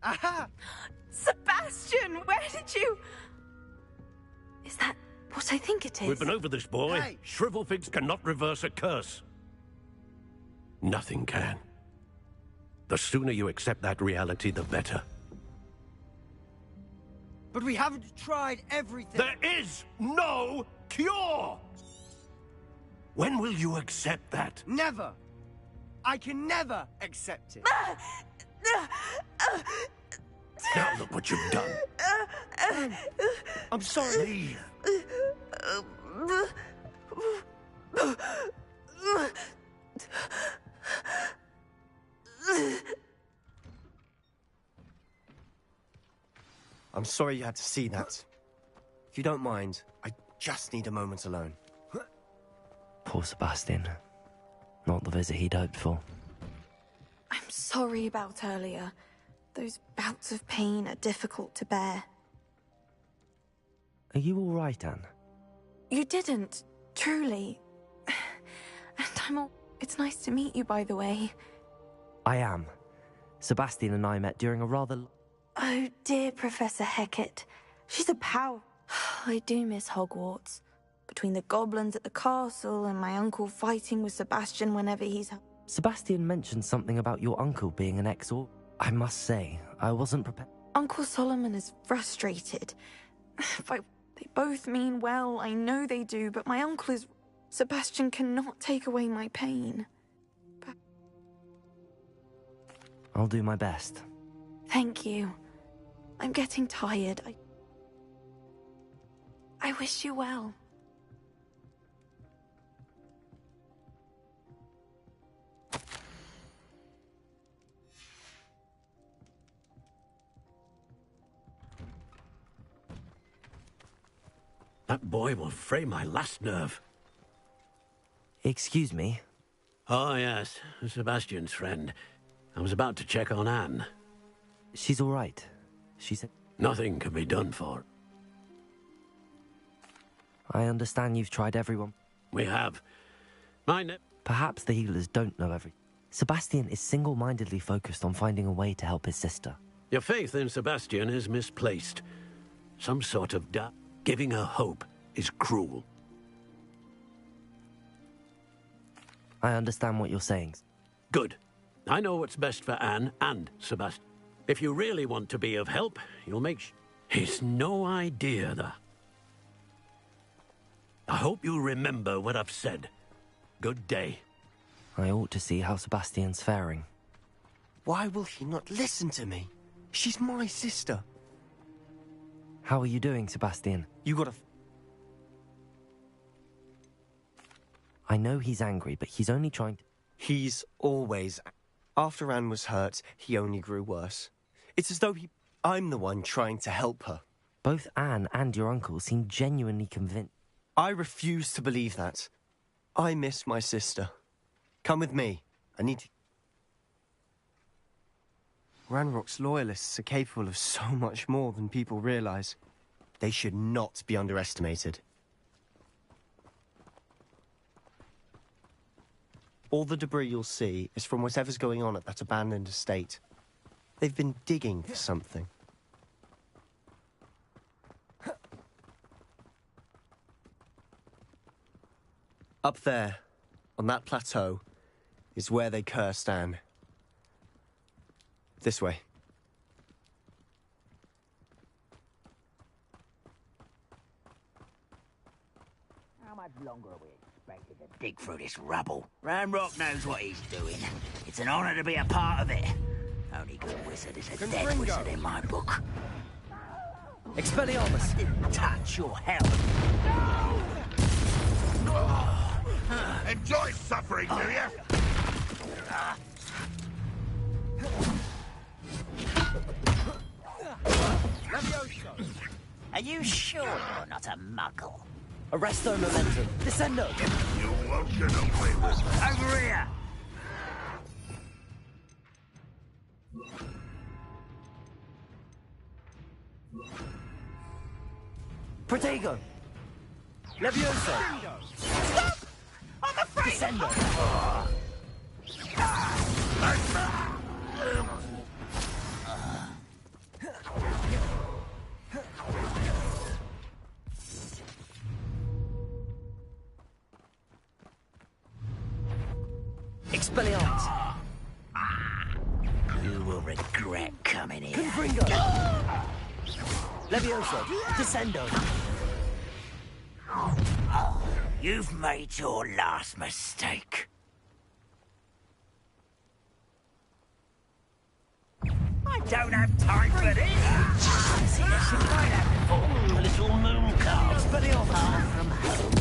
Aha! Sebastian, where did you... Is that what I think it is? We've been over this, boy. Hey. Shrivelfigs cannot reverse a curse. Nothing can. The sooner you accept that reality, the better. But we haven't tried everything. There is no cure! When will you accept that? Never. I can never accept it. Now look what you've done. I'm sorry. Leave. I'm sorry you had to see that. If you don't mind, I just need a moment alone. Poor Sebastian. Not the visit he'd hoped for. I'm sorry about earlier. Those bouts of pain are difficult to bear. Are you all right, Anne? You didn't, truly. And I'm all... It's nice to meet you, by the way. I am. Sebastian and I met during a rather... Oh, dear Professor Hecat. She's a pal. I do miss Hogwarts. Between the goblins at the castle and my uncle fighting with Sebastian whenever he's... Sebastian mentioned something about your uncle being an ex-or... I must say, I wasn't prepared... Uncle Solomon is frustrated. They both mean well, I know they do, but my uncle is... Sebastian cannot take away my pain. I'll do my best. Thank you. I'm getting tired. I wish you well. That boy will fray my last nerve. Excuse me. Oh, yes. Sebastian's friend. I was about to check on Anne. She's all right. She said... Nothing can be done for her. I understand you've tried everyone. We have. Perhaps the healers don't know everything. Sebastian is single-mindedly focused on finding a way to help his sister. Your faith in Sebastian is misplaced. Some sort of doubt. Giving her hope is cruel. I understand what you're saying. Good. I know what's best for Anne and Sebastian. If you really want to be of help, you'll make He's no idea that. I hope you remember what I've said. Good day. I ought to see how Sebastian's faring. Why will he not listen to me? She's my sister. How are you doing, Sebastian? You gotta... I know he's angry, but he's only trying to... He's always... After Anne was hurt, he only grew worse. It's as though I'm the one trying to help her. Both Anne and your uncle seem genuinely convinced. I refuse to believe that. I miss my sister. Come with me. I need to... Ranrock's loyalists are capable of so much more than people realize. They should not be underestimated. All the debris you'll see is from whatever's going on at that abandoned estate. They've been digging for something. Up there, on that plateau, is where they cursed Anne. This way. How much longer are we expected to dig through this rubble? Ranrock knows what he's doing. It's an honor to be a part of it. Only good wizard is a dead wizard in my book. Expelliarmus! Didn't touch your health. Enjoy suffering, do you? Are you sure you're not a muggle? Arresto momentum. Descendo! You won't get away with it. Over here! Protego! Levioso! Stop! I'm afraid! Descendo! Expelliarmus! You will regret coming here. Confringo! Levioso! Descendo! You've made your last mistake. I don't have time for this. See, this is right out before. A little moon calf. Expelliarmus! Far from home.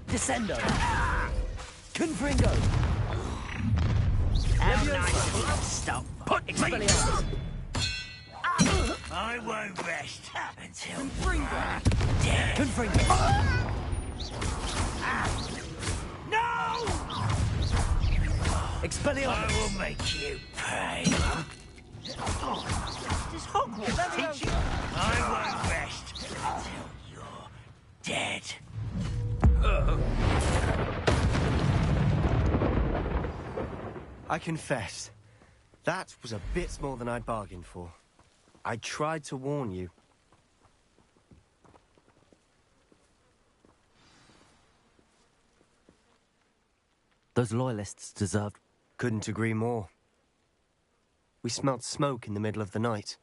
Descendo! Confringo! How nice will you stop? Put me. Expelliarmus! I won't rest until Confringo! dead. Confringo! No! Expelliarmus! I will make you pay. Does Hogwarts teach you? I won't rest until you're dead. I confess, that was a bit more than I'd bargained for. I tried to warn you. Those loyalists deserved... Couldn't agree more. We smelled smoke in the middle of the night.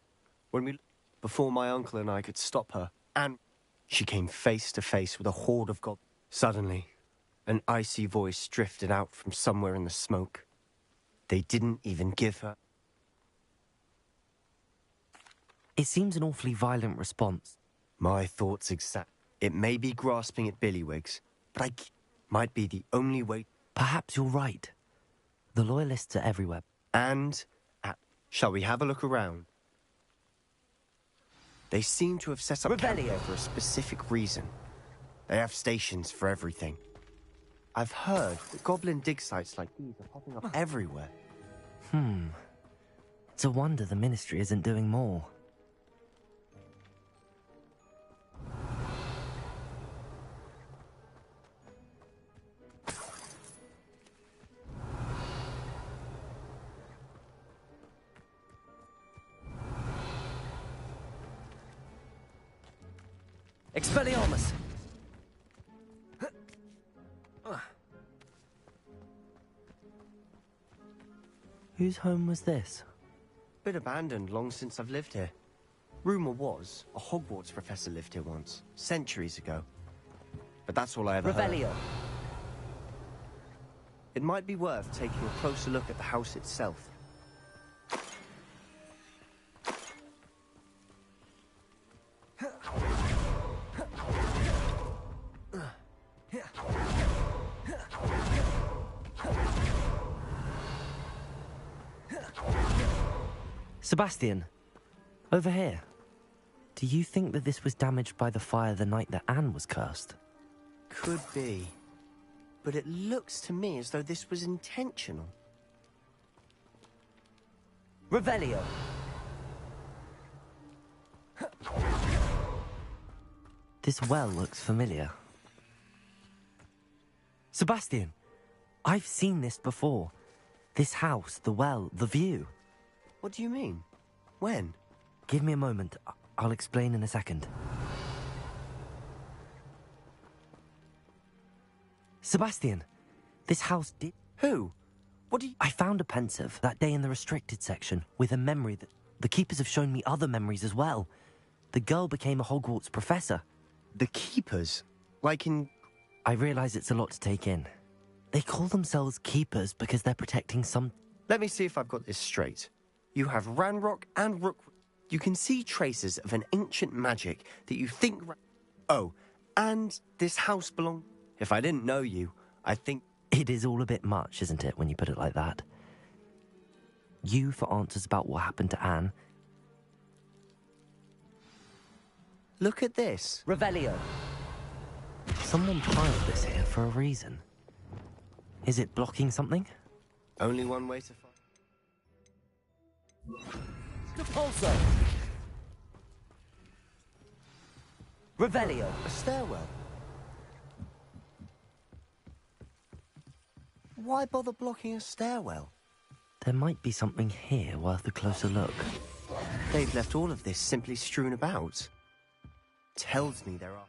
Before my uncle and I could stop her, and she came face to face with a horde of goblins. Suddenly, an icy voice drifted out from somewhere in the smoke. They didn't even give her... It seems an awfully violent response. My thoughts exact. It may be grasping at billywhigs, but might be the only way... Perhaps you're right. The loyalists are everywhere. And... Shall we have a look around? They seem to have set up camp here for a specific reason. They have stations for everything. I've heard that goblin dig sites like these are popping up everywhere. It's a wonder the Ministry isn't doing more. Expelliarmus! Whose home was this? Been abandoned long since I've lived here. Rumour was a Hogwarts professor lived here once, centuries ago. But that's all I ever heard. Revelio. It might be worth taking a closer look at the house itself. Sebastian, over here. Do you think that this was damaged by the fire the night that Anne was cursed? Could be. But it looks to me as though this was intentional. Revelio. This well looks familiar. Sebastian, I've seen this before. This house, the well, the view. What do you mean? When? Give me a moment. I'll explain in a second. Sebastian, this house did... Who? What do you... I found a pensive that day in the restricted section with a memory that... The keepers have shown me other memories as well. The girl became a Hogwarts professor. The keepers? Like in... I realise it's a lot to take in. They call themselves keepers because they're protecting some... Let me see if I've got this straight. You have Ranrock and Rook... You can see traces of an ancient magic that you think... Oh, and this house belongs... If I didn't know you, I think... It is all a bit much, isn't it, when you put it like that? You for answers about what happened to Anne. Look at this. Revelio. Someone piled this here for a reason. Is it blocking something? Only one way to find... Repulso. Revelio. A stairwell. Why bother blocking a stairwell? There might be something here worth a closer look. They've left all of this simply strewn about. Tells me there are...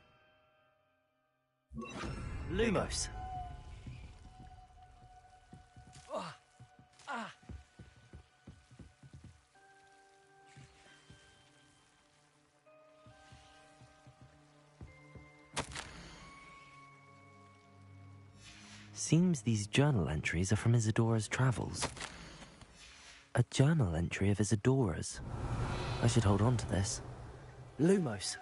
Lumos. Seems these journal entries are from Isadora's travels. A journal entry of Isadora's. I should hold on to this. Lumos.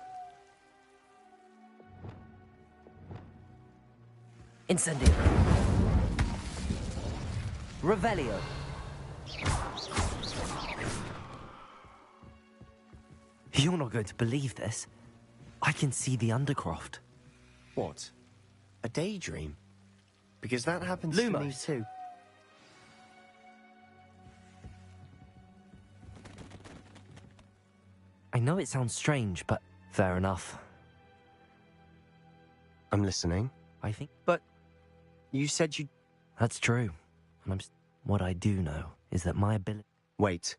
Incendio. Revelio. You're not going to believe this. I can see the Undercroft. What? A daydream? Because that happens to me Lumos. too. I know it sounds strange, but fair enough. I'm listening. I think But you said you... that's true. And what I do know is that my ability... Wait.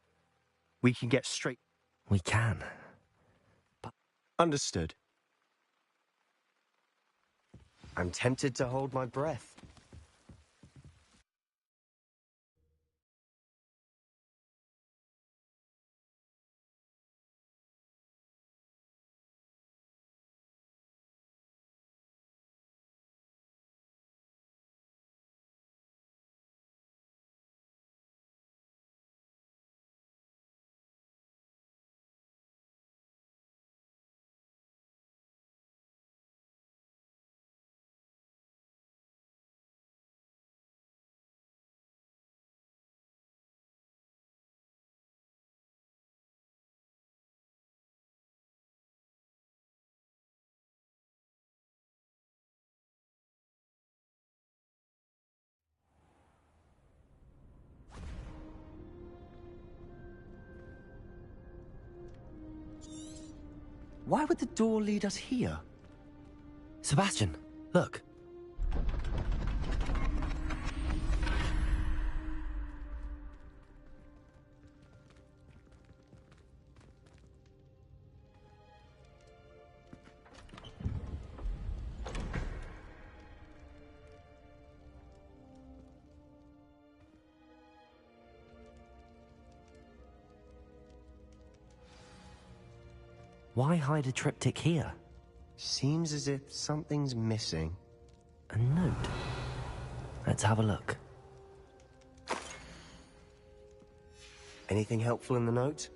We can get straight... We can. Understood. I'm tempted to hold my breath. Why would the door lead us here? Sebastian, look. Why hide a triptych here? Seems as if something's missing. A note. Let's have a look. Anything helpful in the note?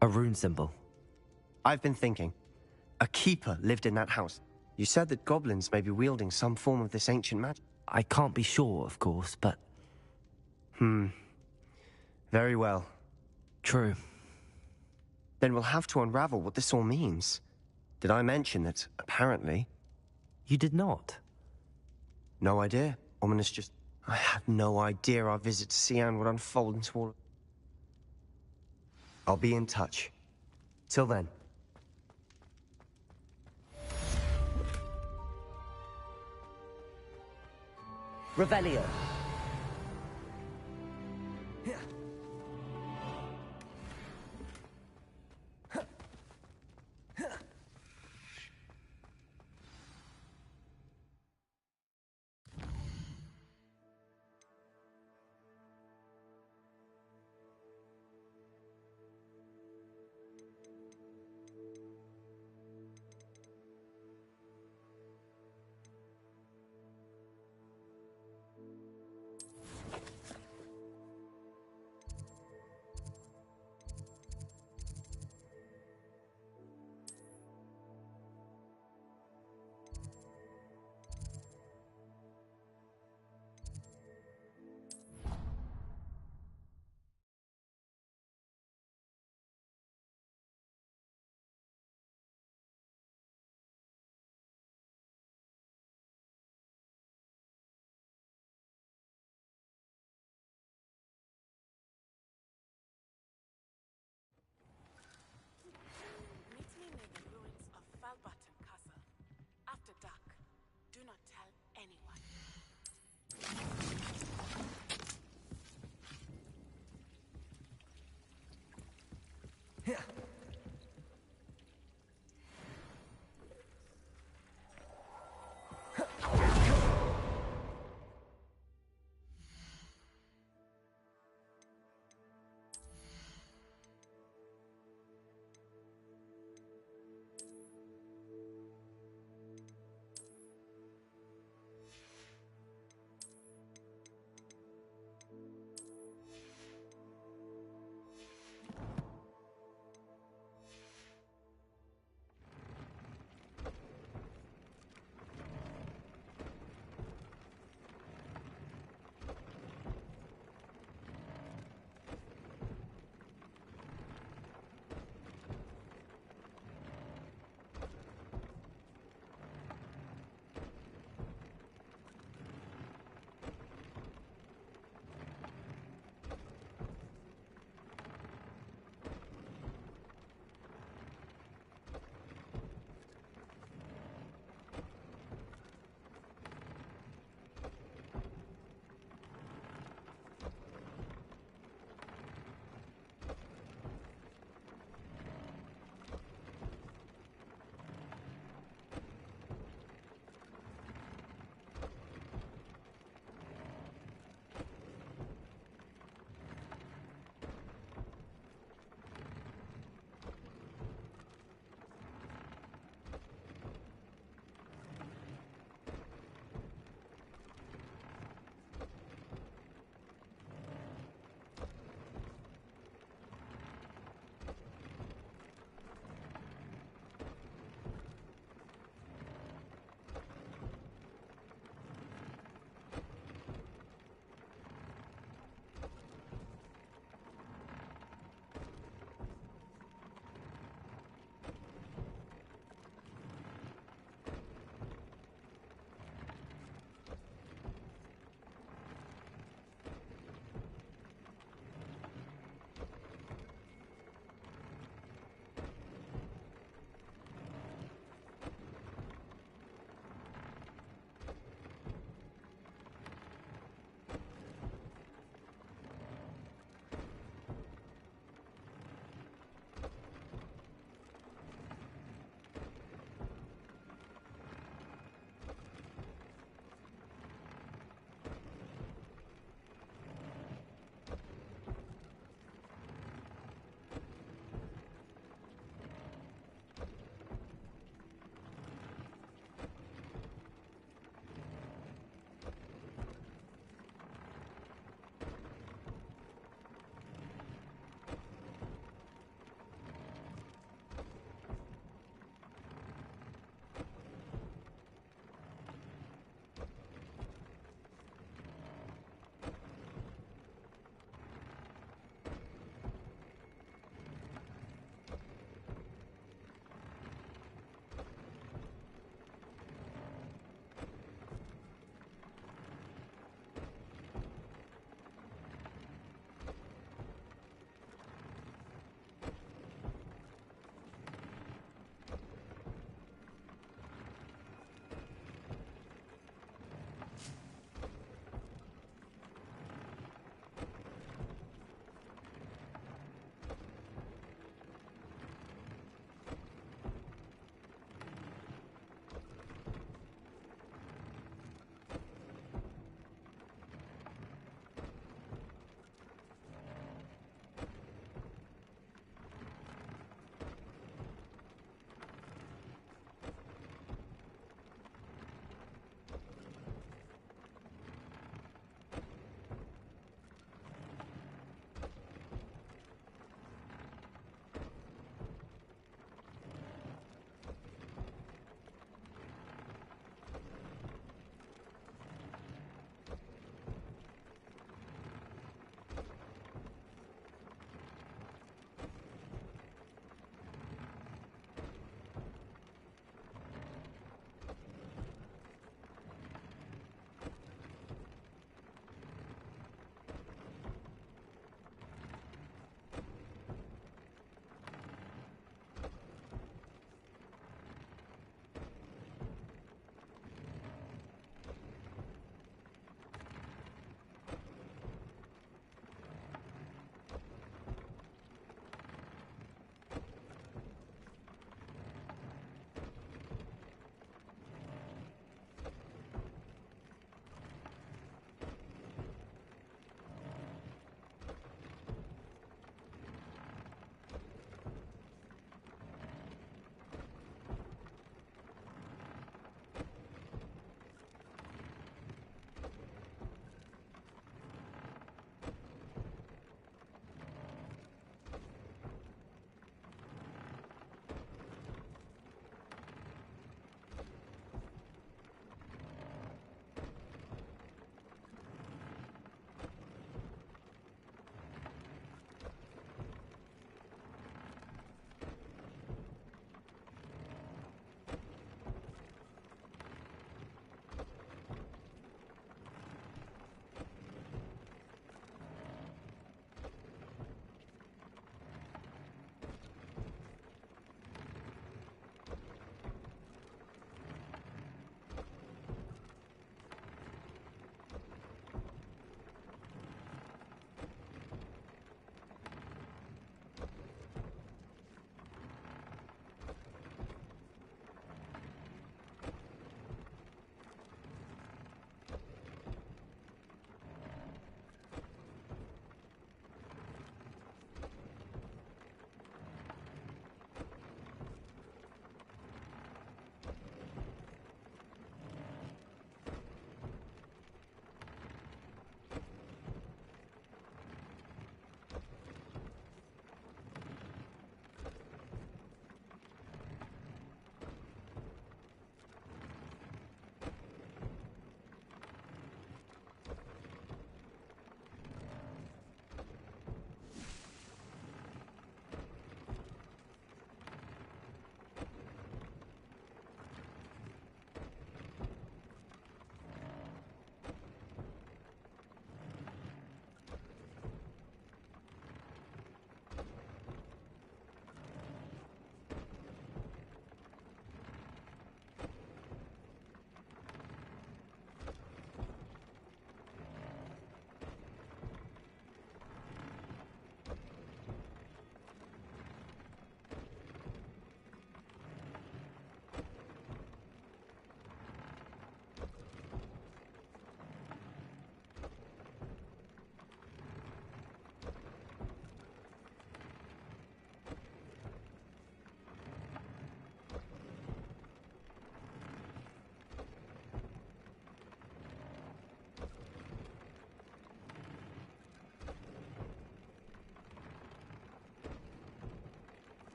A rune symbol. I've been thinking. A keeper lived in that house. You said that goblins may be wielding some form of this ancient magic. I can't be sure, of course, but... Very well. True. Then we'll have to unravel what this all means. Did I mention that, apparently... You did not. No idea. Ominous just... I had no idea our visit to Sian would unfold into all... I'll be in touch. Till then. Revelio.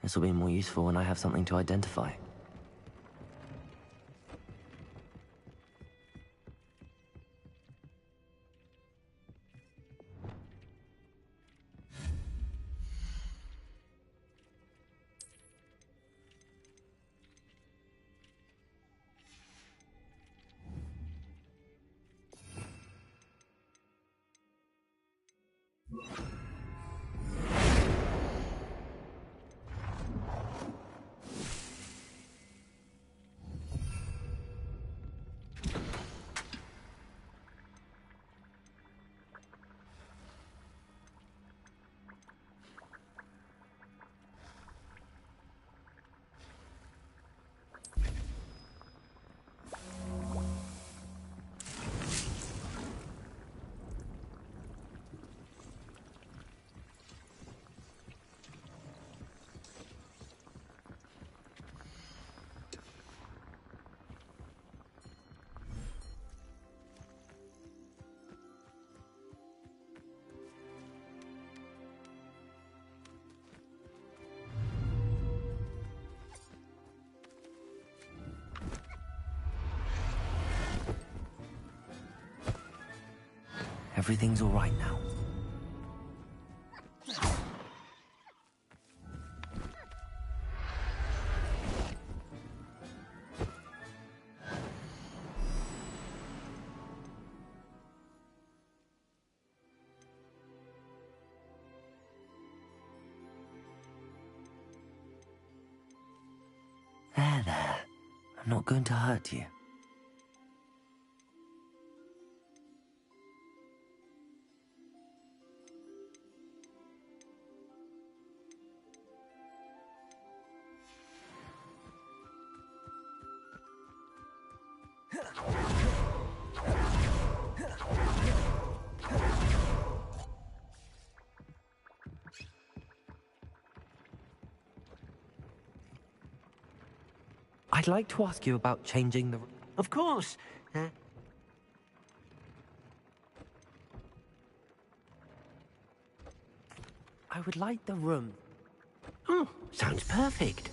This will be more useful when I have something to identify. Everything's all right now. There. I'm not going to hurt you. I'd like to ask you about changing the... Of course. I would like the room. Oh, sounds perfect.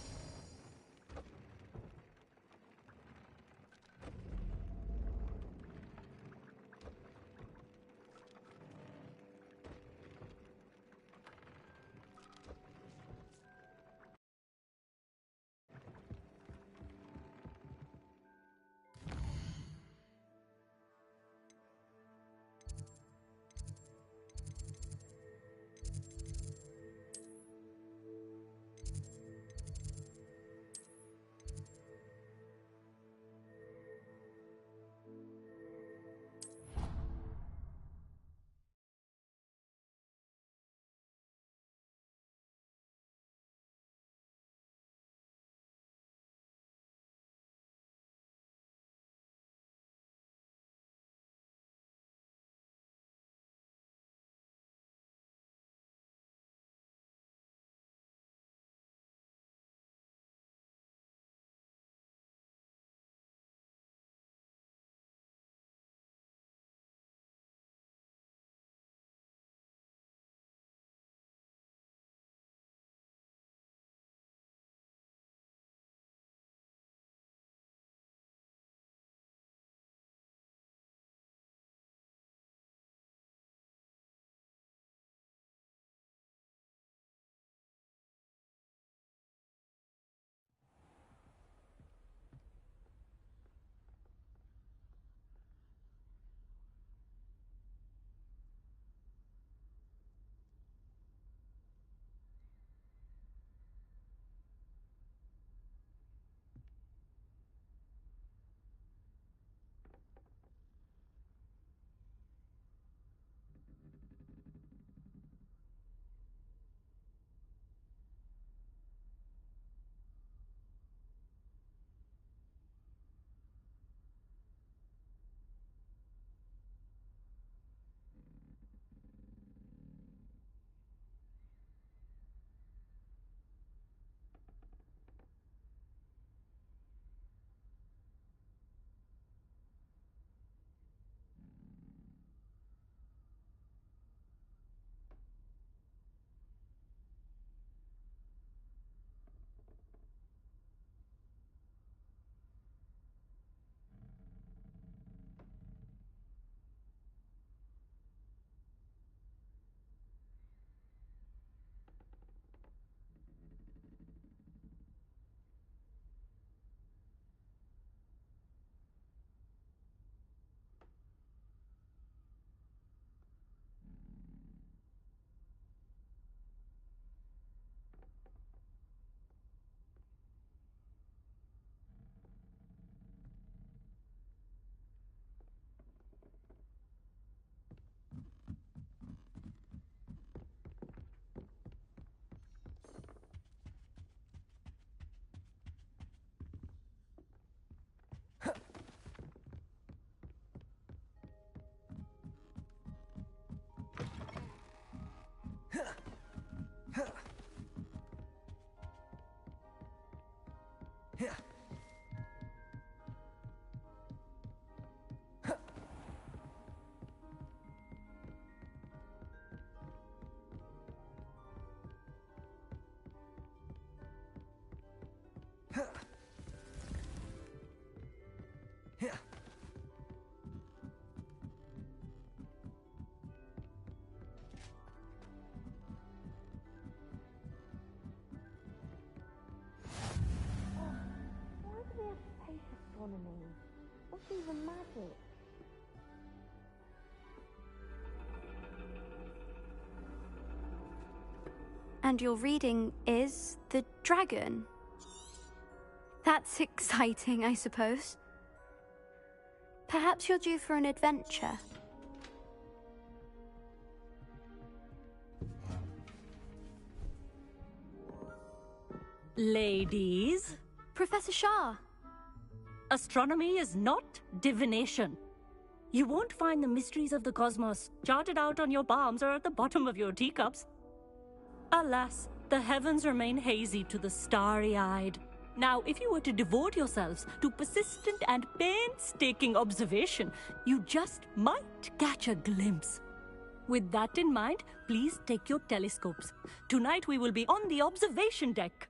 even magic. And your reading is the dragon. That's exciting, I suppose. Perhaps you're due for an adventure. Ladies, Professor Shah. astronomy is not divination. You won't find the mysteries of the cosmos charted out on your palms or at the bottom of your teacups. Alas, the heavens remain hazy to the starry-eyed. Now, if you were to devote yourselves to persistent and painstaking observation, you just might catch a glimpse. With that in mind, please take your telescopes. Tonight we will be on the observation deck.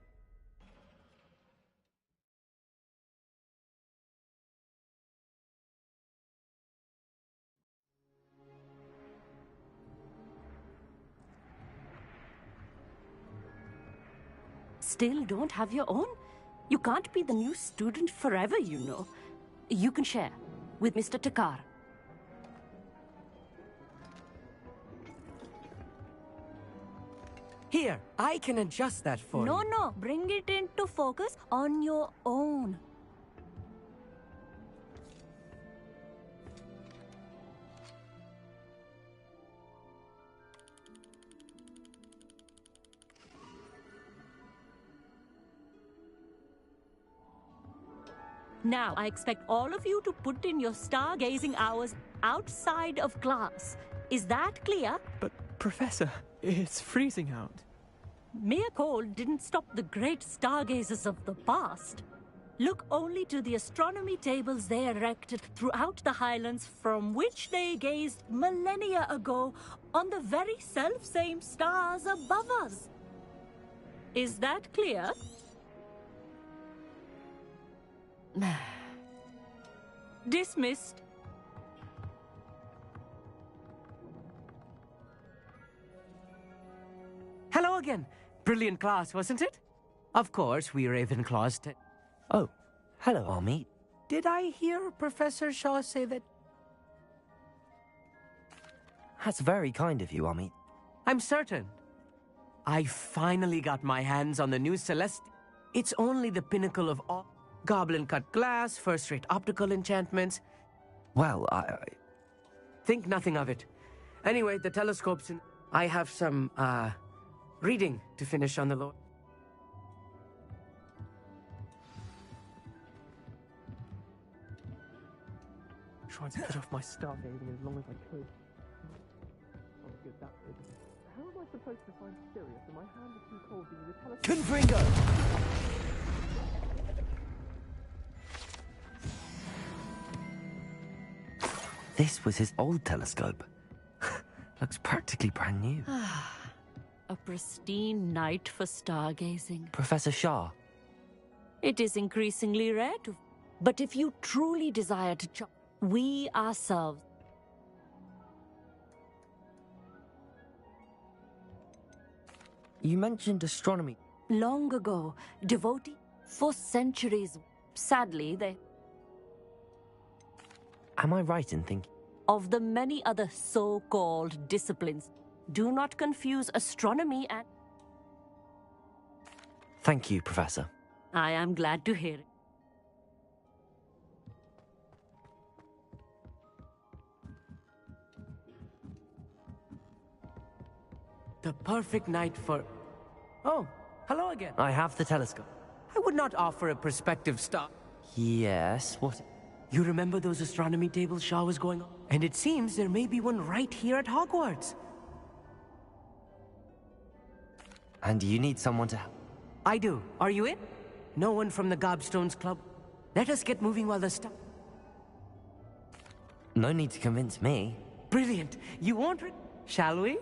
Still don't have your own? You can't be the new student forever, you know. You can share with Mr. Takar. Here, I can adjust that for you. No, bring it into focus on your own. Now, I expect all of you to put in your stargazing hours outside of class. Is that clear? But, Professor, it's freezing out. Mere cold didn't stop the great stargazers of the past. Look only to the astronomy tables they erected throughout the highlands from which they gazed millennia ago on the very self-same stars above us. Is that clear? Dismissed. Hello again. Brilliant class, wasn't it? Of course, we Ravenclaws. Oh, hello, Amit. Did I hear Professor Shaw say that? That's very kind of you, Amit. I'm certain. I finally got my hands on the new Celeste. It's only the pinnacle of all. Goblin-cut glass, first-rate optical enchantments. Well, I... Think nothing of it. Anyway, the telescopes and I have some, reading to finish on the low. Trying to put off my stargazing as long as I could. Oh, good, that is. How am I supposed to find Sirius when my hand is too cold to use a telescope? Confringo! This was his old telescope. Looks practically brand new. A pristine night for stargazing. Professor Shah. It is increasingly rare to... But if you truly desire to we ourselves... You mentioned astronomy. Long ago, devotee for centuries. Sadly, they... Am I right in thinking? Of the many other so-called disciplines. Do not confuse astronomy and... Thank you, Professor. I am glad to hear it. The perfect night for... Oh, hello again. I have the telescope. I would not offer a prospective star. Yes, what? You remember those astronomy tables Shaw was going on? And it seems there may be one right here at Hogwarts. And you need someone to help? I do. Are you in? No one from the Gobstones Club? Let us get moving while the stuff... No need to convince me. Brilliant. You won't Shall we?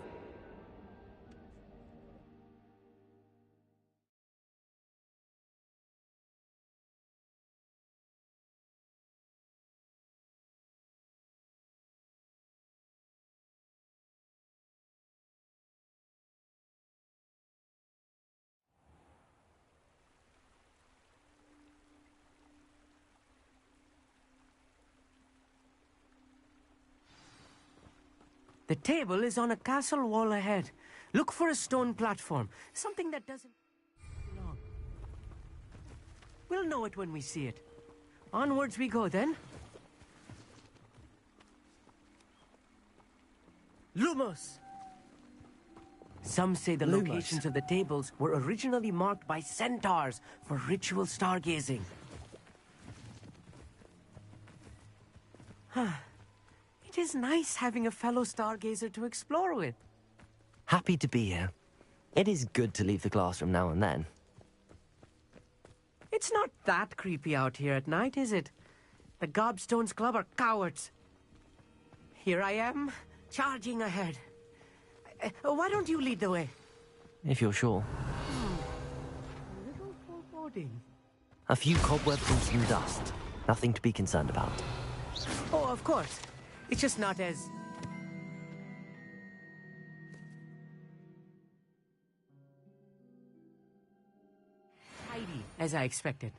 The table is on a castle wall ahead. Look for a stone platform. Something that doesn't belong. We'll know it when we see it. Onwards we go, then. Lumos! Some say the locations of the tables were originally marked by centaurs for ritual stargazing. It is nice having a fellow stargazer to explore with. Happy to be here. It is good to leave the classroom now and then. It's not that creepy out here at night, is it? The Gobstones Club are cowards. Here I am, charging ahead. Why don't you lead the way? If you're sure. A little foreboding. A few cobwebs and some dust. Nothing to be concerned about. Oh, of course. It's just not as... tidy as I expected.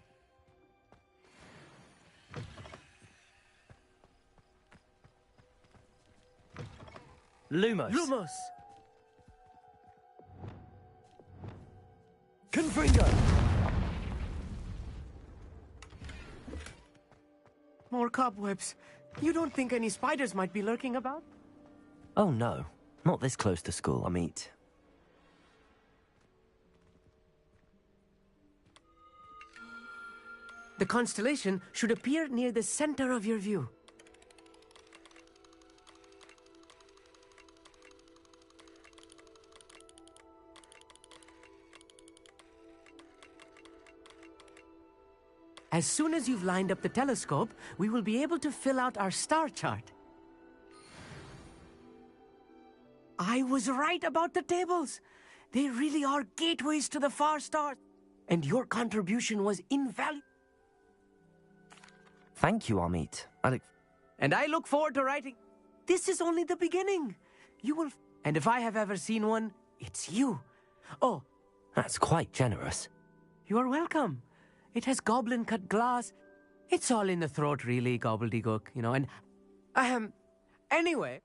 Lumos! Lumos! Confringo! More cobwebs. You don't think any spiders might be lurking about? Oh no, not this close to school, Amit. The constellation should appear near the center of your view. As soon as you've lined up the telescope, we will be able to fill out our star chart. I was right about the tables. They really are gateways to the far stars. And your contribution was invaluable. Thank you, Amit. And I look forward to writing. This is only the beginning. You will... And if I have ever seen one, it's you. Oh. That's quite generous. You're welcome. It has goblin-cut glass. It's all in the throat, really, gobbledygook, you know, and... Anyway...